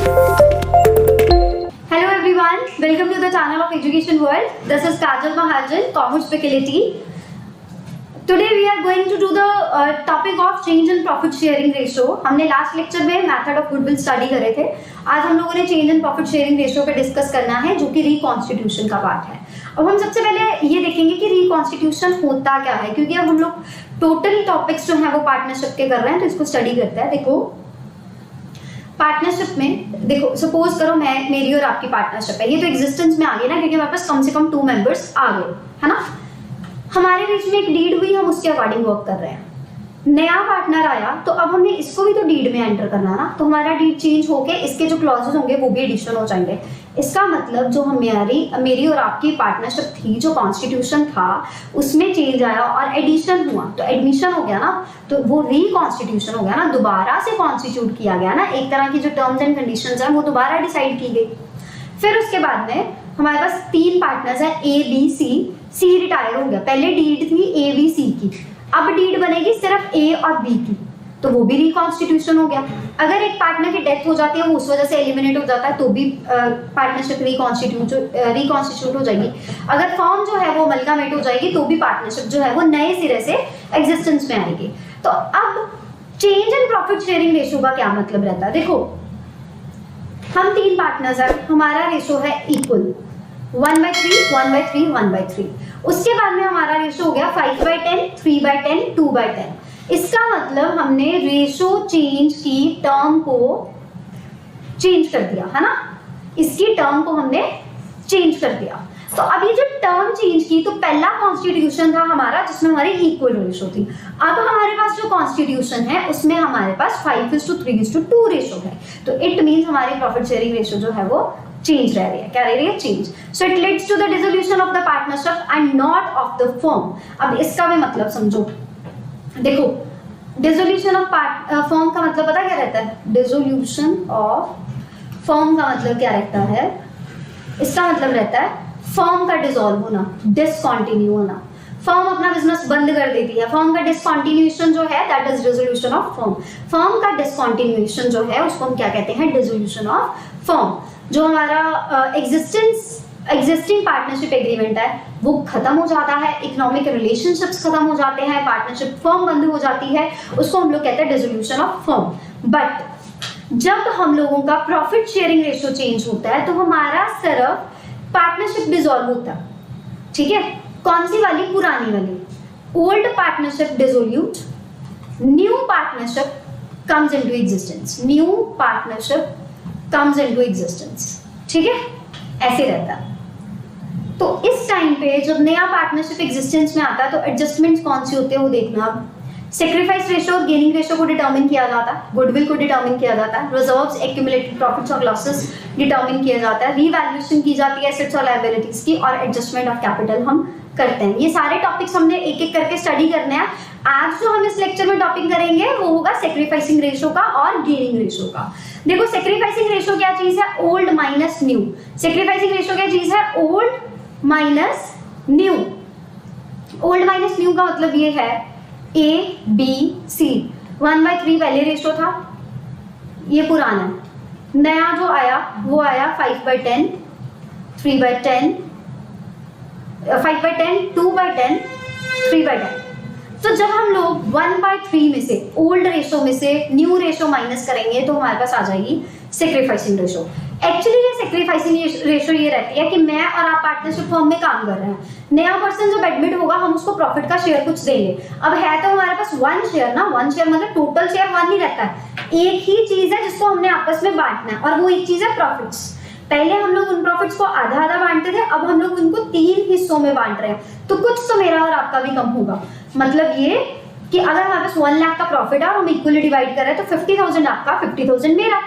Hello everyone, welcome to the channel of Education World. This is Kajal Mahajan, Commerce Faculty. Today we are going to do the topic of change in profit sharing ratio. हमने last lecture में method of goodwill study करे थे. आज हम लोगों ने change in profit sharing ratio पे discuss करना है, जो कि रिकॉन्स्टिट्यूशन का पार्ट है. अब हम सबसे पहले ये देखेंगे कि रिकॉन्स्टिट्यूशन होता क्या है, क्योंकि अब हम लोग टोटल टॉपिक्स जो है वो पार्टनरशिप के कर रहे हैं, तो इसको स्टडी करते हैं. देखो पार्टनरशिप में, देखो सपोज करो मेरी और आपकी पार्टनरशिप है. ये तो एग्जिस्टेंस में आ गई ना, क्योंकि हमारे पास कम से कम 2 मेंबर्स आ गए, है ना. हमारे बीच में एक डीड हुई, हम उसके अकॉर्डिंग वर्क कर रहे हैं. नया पार्टनर आया तो अब हमने इसको भी तो डीड में एंटर करना है ना, तो हमारा डीड चेंज होके इसके जो क्लॉजेस होंगे वो भी एडिशन हो जाएंगे. इसका मतलब जो मेरी और आपकी पार्टनरशिप थी, जो कॉन्स्टिट्यूशन था, उसमें चेंज आया और एडिशन हुआ, तो एडमिशन हो गया ना, तो वो रिकॉन्स्टिट्यूशन हो गया ना, दोबारा से कॉन्स्टिट्यूट किया गया ना. एक तरह की जो टर्म्स एंड कंडीशंस हैं वो दोबारा डिसाइड की गई. फिर उसके बाद में हमारे पास 3 पार्टनर्स हैं, A B C. C retire हो गया, पहले डीड थी ए बी सी की, अब डीड बनेगी सिर्फ ए और बी की, तो वो भी रिकॉन्स्टिट्यूशन हो गया. अगर एक पार्टनर की डेथ हो जाती है, वो उस वजह से एलिमिनेट हो जाता है, तो भी पार्टनरशिप रिकॉन्स्टिट्यूट हो जाएगी. अगर फॉर्म जो है वो अमलगामेट हो जाएगी, तो भी पार्टनरशिप जो है वो नए सिरे से एग्जिस्टेंस में आएगी. तो अब change in profit sharing ratio का क्या मतलब रहता है. देखो हम 3 पार्टनर्स हैं, हमारा रेशियो है इक्वल 1/3, 1/3, 1/3. उसके बाद में हमारा रेशियो हो गया 5/10, 3/10, 2/10. इसका मतलब हमने रेशियो चेंज की टर्म को चेंज कर दिया, है ना. इसकी टर्म को हमने चेंज कर दिया. तो अब ये जो टर्म चेंज की, तो पहला कॉन्स्टिट्यूशन था हमारा जिसमें हमारी इक्वल रेशियो थी. अब हमारे पास जो कॉन्स्टिट्यूशन है उसमें हमारे पास 5:3:2 रेशियो है. तो इट मींस हमारी प्रॉफिट शेयरिंग रेशियो जो है वो चेंज रह रही है. क्या रह रही है? Change. So it leads to the dissolution of the partnership and not of the firm. अब इसका भी मतलब समझो. देखो डिसोल्यूशन ऑफ फर्म का मतलब पता क्या रहता है? डिसोल्यूशन ऑफ फर्म का मतलब क्या रहता है? इसका मतलब रहता है फर्म का डिसॉल्व होना, डिसकंटिन्यू होना. फर्म अपना बिजनेस बंद कर देती है, फर्म का डिसकंटिन्यूएशन जो है that is dissolution of firm. Firm का डिसकंटिन्यूएशन जो है उसको हम क्या कहते हैं? Dissolution of firm. जो हमारा एग्जिस्टिंग पार्टनरशिप एग्रीमेंट है वो खत्म हो जाता है, इकोनॉमिक रिलेशनशिप्स खत्म हो जाते हैं, पार्टनरशिप फर्म बंद हो जाती है, उसको हम लोग कहते हैं डिसोल्यूशन ऑफ फर्म. बट जब हम लोगों का प्रॉफिट शेयरिंग रेशियो चेंज होता है तो हमारा सिर्फ पार्टनरशिप डिसॉल्व होता है. ठीक है, कौन सी वाली? पुरानी वाली. Old partnership dissolute, new partnership comes into existence. New partnership comes into existence. ठीक है, ऐसे रहता है. तो इस टाइम पे जब नया पार्टनरशिप एग्जिस्टेंस में आता है तो एडजस्टमेंट्स कौन सी होते हैं वो देखना. अब सेक्रीफाइस रेशियो और गेनिंग रेशियो को डिटरमिन किया जाता है, गुडविल को डिटरमिन किया जाता है, रिजर्व्स, एक्यूमुलेटेड प्रॉफिट्स और लॉसेस डिटरमिन किया जाता है, रीवैल्यूएशन की जाती है एसेट्स और लायबिलिटीज की, और एडजस्टमेंट ऑफ कैपिटल हम करते हैं. ये सारे टॉपिक्स हमने एक एक करके स्टडी करने हैं. आज जो हम इस लेक्चर में टॉपिक करेंगे वो होगा सेक्रीफाइसिंग रेशियो का और गेनिंग रेशियो का. देखो सेक्रीफाइसिंग रेशियो क्या चीज है? Old minus new. Sacrificing ratio क्या चीज है? Old minus new. Old minus new का मतलब ये है ए बी सी. 1/3 पहले रेशियो था, ये पुराना है. नया जो आया वो आया 5/10, 3/10, 5/10, 2/10, 3/10. तो जब हम लोग 1/3 में से, ओल्ड रेशियो में से न्यू रेशियो माइनस करेंगे तो हमारे पास आ जाएगी सेक्रीफाइसिंग रेशियो. एक्चुअली ये सेक्रीफाइसिंग रेशियो ये रहती है कि मैं और आप पार्टनरशिप फर्म में काम कर रहे हैं. नया पर्सन जब एडमिट होगा हम उसको प्रॉफिट का शेयर कुछ देंगे. अब है तो हमारे पास 1 शेयर ना, 1 शेयर मतलब टोटल शेयर 1 नहीं रहता है. एक ही चीज है जिसको हमने आपस में बांटना है, और वो एक चीज है प्रॉफिट्स. पहले हम लोग उन प्रॉफिट्स को आधा आधा बांटते थे, अब हम लोग उनको 3 हिस्सों में बांट रहे हैं. तो कुछ तो मेरा और आपका भी कम होगा. मतलब ये कि अगर हमारे पास 1 लाख का प्रॉफिट है और हम इक्वली डिवाइड कर रहे हैं तो 50,000 आपका, 50,000 मेरा.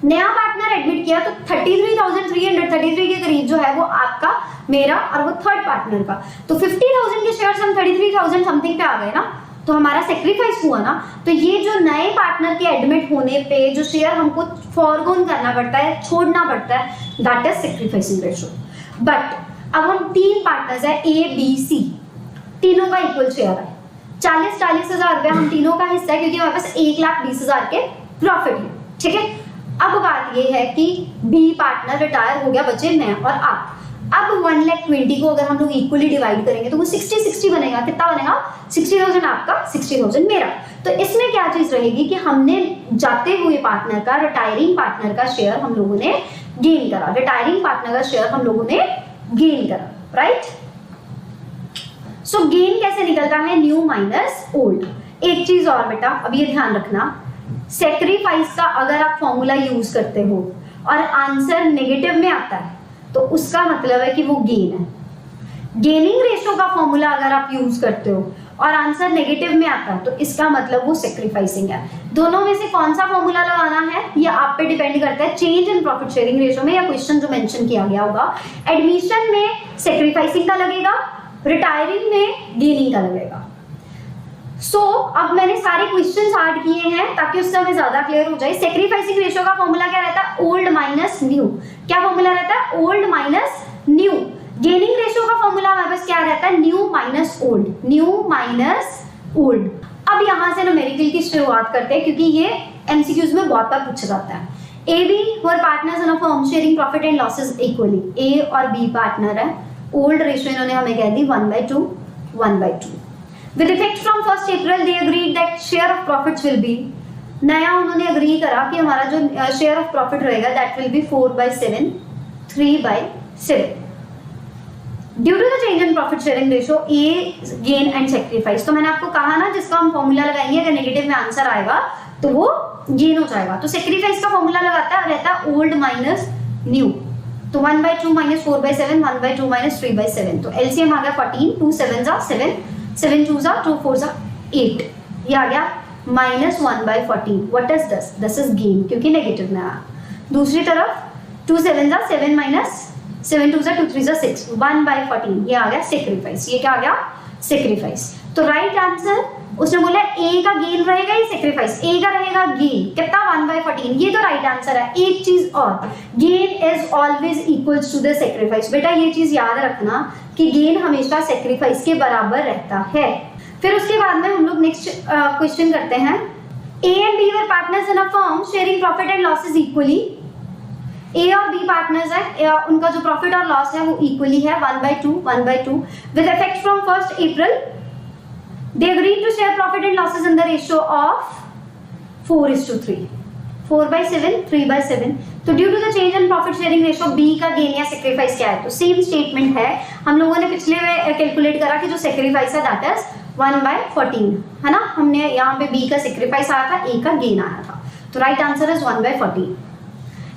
नया पार्टनर एडमिट किया तो 33,333 के करीब जो है वो आपका, मेरा, और वो थर्ड पार्टनर का. तो 50,000 के शेयर्स हम 33,000 समथिंग पे आ गए ना, तो हमारा सेक्रीफाइस हुआ ना. तो ये जो नए पार्टनर के एडमिट होने पे जो शेयर हमको फॉरगोन करना पड़ता है, छोड़ना पड़ता है, that is sacrificing ratio. But अब हम 3 पार्टनर्स है ए बी सी, तीनों का इक्वल शेयर है. 40,000 रुपया हम तीनों का हिस्सा है, क्योंकि हमारे पास 1,20,000 के प्रॉफिट है. ठीक है, अब बात ये है कि बी पार्टनर रिटायर हो गया, बचे मैं और आप। अब 1,20,000 को अगर हम लोग इक्वली डिवाइड करेंगे तो वो 60-60 बनेगा। कितना बनेगा? 60,000 आपका, 60,000 मेरा। तो इसमें क्या चीज रहेगी कि हमने जाते हुए पार्टनर का, रिटायरिंग पार्टनर का शेयर हम लोगों ने गेन करा, रिटायरिंग पार्टनर का शेयर हम लोगों ने गेन करा, राइट। सो गेन कैसे निकलता है? New minus old. एक चीज और बेटा, अब ये ध्यान रखना, सेक्रीफाइस का अगर आप फॉर्मूला यूज करते हो और आंसर नेगेटिव में आता है तो उसका मतलब है कि वो गेन है। गेनिंग रेशो का फॉर्मूला अगर आप यूज करते हो और आंसर नेगेटिव में आता है तो इसका मतलब वो सेक्रीफाइसिंग है। दोनों में से कौन सा फॉर्मूला लगाना है ये आप पे डिपेंड करता है, change in profit sharing ratio में या क्वेश्चन जो मेंशन किया गया होगा। एडमिशन में सेक्रीफाइसिंग का लगेगा, रिटायरिंग में गेनिंग का लगेगा। अब मैंने सारे क्वेश्चंस ऐड किए हैं ताकि उससे हमें ज्यादा क्लियर हो जाए। सेक्रीफाइसिंग रेशियो का फॉर्मूला क्या रहता है? Old minus new. क्या फॉर्मूला रहता है? Old minus new. Gaining ratio का फॉर्मूला हमारे पास क्या रहता है? New minus old, new minus old. अब यहां से न्यूमेरिकल की शुरुआत करते हैं क्योंकि ये एमसीक्यूज में बहुत बार पूछा जाता है। A B were partners in a firm sharing profit and losses equally. A और बी पार्टनर है, ओल्ड रेशियो इन्होंने हमें कह दी 1/2, 1/2। With effect from 1st April, they agreed that share of profits will be, नया उन्होंने अग्री करा कि हमारा जो शेयर ऑफ प्रॉफिट रहेगा that will be 4/7, 3/7. Due to the change in profit sharing ratio, A gain and sacrifice. तो मैंने आपको कहा ना जिसका हम फॉर्मूला लगाएंगे अगर नेगेटिव में आंसर आएगा तो वो गेन हो जाएगा। तो सेक्रीफाइस का फॉर्मूला लगाता है रहता है ओल्ड माइनस न्यू। तो 1/2 माइनस 4/7, 1/2 माइनस 3/7। तो एलसीएम आ गया 14, 2 7 जा 7, 7 2 जा 2 4 जा 8, ये आ गया minus 1/14। What is this? This is gain क्योंकि नेगेटिव में आया। दूसरी तरफ 2 7 जा 7 माइनस 7 2 जा 2 3 जा 6, 1/14, ये आ गया सेक्रीफाइस। ये क्या आ गया? सेक्रीफाइस। तो राइट आंसर उसने बोला ए का गेन रहेगा या सेक्रीफाइस? ए का रहेगा गेन। कितना? 1/14। ये तो राइट आंसर है। एक चीज और, gain is always equals to the sacrifice. बेटा ये चीज याद रखना कि गेन हमेशा सेक्रीफाइस के बराबर रहता है। फिर उसके बाद में हम लोग नेक्स्ट क्वेश्चन करते हैं। A and B were partners in a firm sharing profit and losses equally. A और बी पार्टनर्स है, उनका जो प्रॉफिट और लॉस है वो इक्वली है 1/2, 1/2। With effect from 1st April, they agreed to share profit and losses in the ratio of 4:3, 4/7, 3/7। तो due to the change in profit sharing ratio B का गेन या सेक्रीफाइस क्या है? तो सेम स्टेटमेंट है। हम लोगों ने पिछले में कैलकुलेट करा कि जो सेक्रीफाइस है दैट इज 1/14 है ना। हमने यहाँ पे बी का सेक्रीफाइस आया था, ए का गेन आया था। तो right answer is 1/14।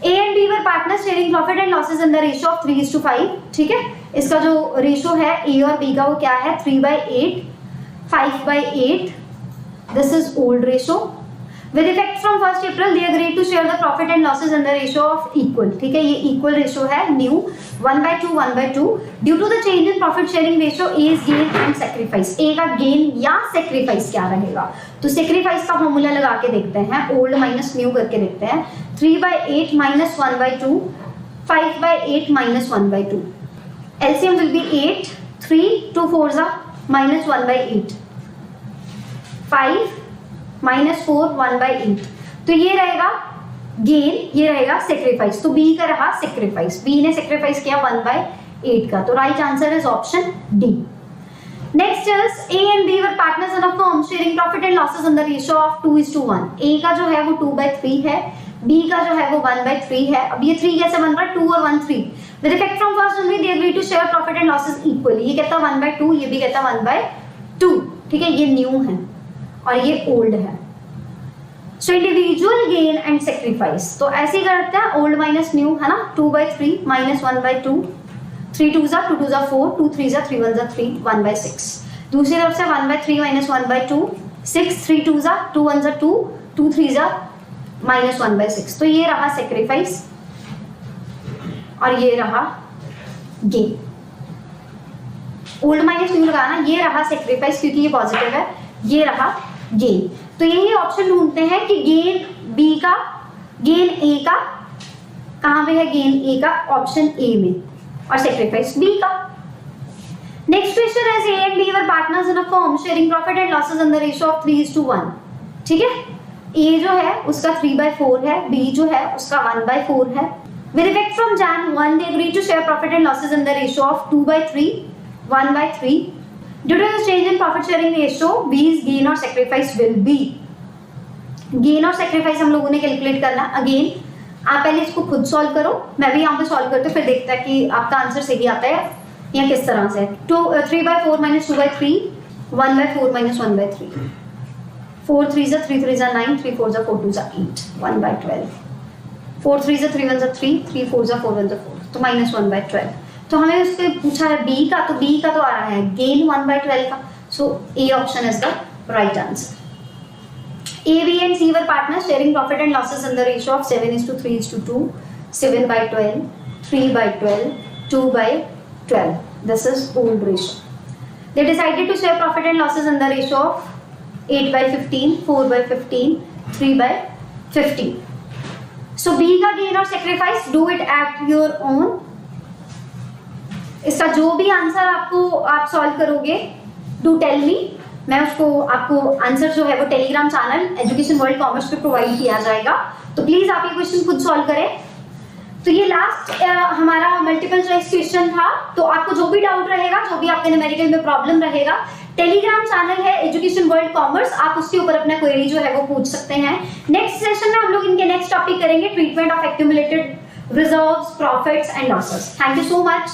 A and B were partners sharing profit and losses in the ratio of 3:5। ठीक है, इसका जो रेशियो है ए और बी का वो क्या है? 3/8, 5/8। This is old ratio. With effect from 1st April, they agreed to share the profit and losses in the ratio of equal. ठीक है, ये equal ratio है new 1/2, 1/2. Due to the change in profit sharing ratio, A is gain and sacrifice. A का gain या sacrifice क्या रहेगा? तो sacrifice का फॉर्मूला लगा के देखते हैं, old minus new करके देखते हैं। 3/8 minus 1/2, 5/8 minus 1/2. LCM will be 8, 3 2 4 जा minus 1/8, 5 minus 4 1/8। तो ये रहेगा गेन, ये रहेगा सेक्रीफाइस। तो बी का रहा सेक्रीफाइस, बी ने सेक्रीफाइस किया 1/8 का। तो right answer is option D. Next is A and B were partners in a firm sharing profit and losses in the ratio of 2:1। A का जो है वो 2/3 है, बी का जो है वो 1/3 है। अब ये 3 कैसे बन रहा है? 2 और 1 3। With effect from 1st January they agreed to share profit and losses equally। ये कहता है 1/2, ये भी कहता है 1/2। ठीक है, ये न्यू है और ये ओल्ड है। So individual gain and sacrifice तो ऐसे ही करते हैं, ओल्ड माइनस न्यू है ना। 2/3 माइनस 1/2, 3 2 जा 2 2 जा 4, 2 3 जा 3 1 जा 3, 1/6। दूसरी तरफ से 1/3 माइनस 1/2, 6 3 2 जा 2 1 जा 2, 2 3 जा माइनस 1/6। तो ये रहा सेक्रीफाइस और ये रहा गेन। ओल्ड माइनस न्यू लगाना, ये रहा सेक्रीफाइस क्योंकि ये पॉजिटिव है, ये रहा गेन। तो यही ऑप्शन ढूंढते हैं कि गेन बी का, गेन ए का कहां पे है? गेन ए का ऑप्शन ए में और सेक्रीफाइस बी का। नेक्स्ट क्वेश्चन है A and B were partners in a firm sharing profit and losses in the ratio of 3:1। ठीक है, ए जो है उसका 3/4 है, बी जो है उसका 1/4 है। With effect from Jan 1, they agreed to share profit and losses in the ratio of 2/3, 1/3. Due to the change in profit sharing ratio, B's gain or sacrifice will be. Gain और sacrifice हम लोगों ने calculate करना। Again आप पहले इसको खुद solve करो, मैं भी यहाँ पे सॉल्व करती हूँ, फिर देखते हैं कि आपका आंसर सही आता है या किस तरह से। 3/4 minus 2/3, 1/4 minus 1/3. 4 3s are 3 3s are 9, 3 4s are 4 2s are 8, 1/12. 4 3s are 3 1s are 3, 3 4s are 4 1s are 4, तो -1/12। तो हमें उससे पूछा है बी का, तो बी का तो आ रहा है गेन 1/12 का, so A option is the right answer. A, B and C were partners sharing profit and losses in the ratio of 7:3:2, 7/12, 3/12, 2/12. This is old ratio. They decided to share profit and losses in the ratio of 8/15, 4/15, 3/15. So B का gain और sacrifice, do it at your own. इसका जो भी answer आप solve करोगे, do tell me. मैं उसको आपको आंसर जो है वो Telegram channel education world commerce पे प्रोवाइड किया जाएगा, तो प्लीज आप ये क्वेश्चन खुद सॉल्व करें। तो ये लास्ट हमारा मल्टीपल चॉइस क्वेश्चन था। तो आपको जो भी डाउट रहेगा, जो भी आपके न्यूमेरिकल में प्रॉब्लम रहेगा, टेलीग्राम चैनल है एजुकेशन वर्ल्ड कॉमर्स, आप उसके ऊपर अपना क्वेरी जो है वो पूछ सकते हैं। नेक्स्ट सेशन में हम लोग इनके नेक्स्ट टॉपिक करेंगे treatment of accumulated reserves, profits and losses. Thank you so much.